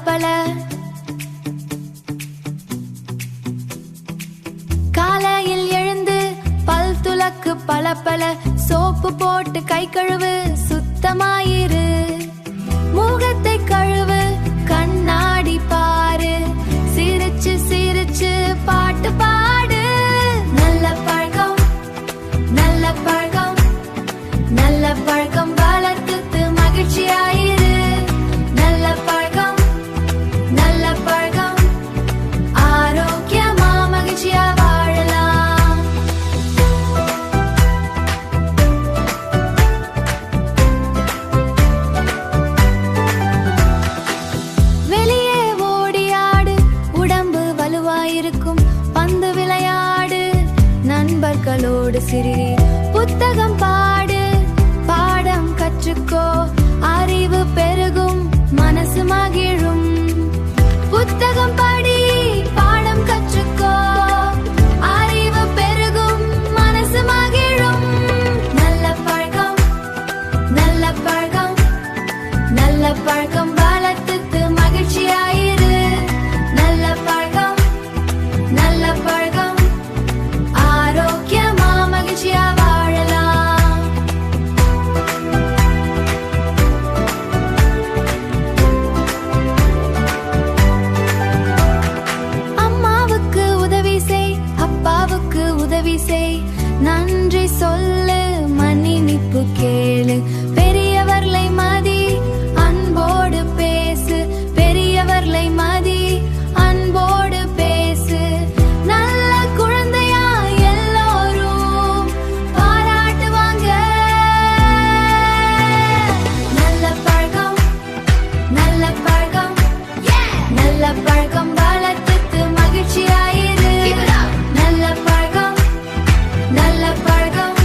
பல காலையில் எழுந்து பல் துலக்கு பல சோப்பு போட்டு கை கழுவு சுத்தமாயிரு முகத்தை கழுவு கண்ணாடி பாரு சிரிச்சு சிரிச்சு பாட்டு பாடு நல்ல பழக்கம் நல்ல பழக்கம் நல்ல பழக்கம் வளர்த்து மகிழ்ச்சியாயிரு நல்ல பழக்கம் நல்ல பழக்கம் ஆரோக்கியமா மகிழ்ச்சியா வாழலாம் வெளியே ஓடியாடு உடம்பு வலுவாயிருக்கும் பந்து விளையாடு நண்பர்களோடு சிரி புத்தகம் பாடு பாடம் கற்றுக்கோ அறிவு பெருகும் மனசு மகிழும் புத்தகம் படி பாடம் கற்றுக்கோ அறிவு பெருகும் மனசு மகிழும் நல்ல பழக்கம் நல்ல பழக்கம் நல்ல பழக்கம் வளர்த்து மகிழ்ச்சியாயிரு நல்ல பழக்கம் நல்ல பழக்கம் ஆரோக்கியமா மகிழ்ச்சியா வாழலாம் அம்மாவுக்கு உதவி செய் அப்பாவுக்கு உதவி செய் நன்றி சொல்லு மன்னிப்பு கேளு பெரியவர்களை மதி அன்போடு பேசு பெரியவர்களை மதி அன்போடு பேசு நல்ல குழந்தையா எல்லோரும் பாராட்டுவாங்க நல்ல பழக்கம் நல்ல பழக்கம் நல்ல பழக்கம் வளர்த்து மகிழ்ச்சியாயிரு நல்ல பழக்கம் நல்ல பழக்கம்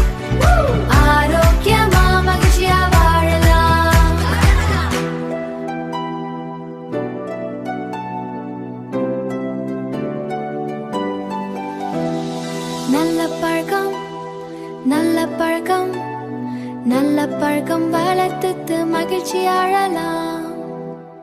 ஆரோக்கியமா மகிழ்ச்சியா வாழலாம் நல்ல பழக்கம் நல்ல பழக்கம் நல்ல பழக்கம் வளர்த்து மகிழ்ச்சி ஆழலாம்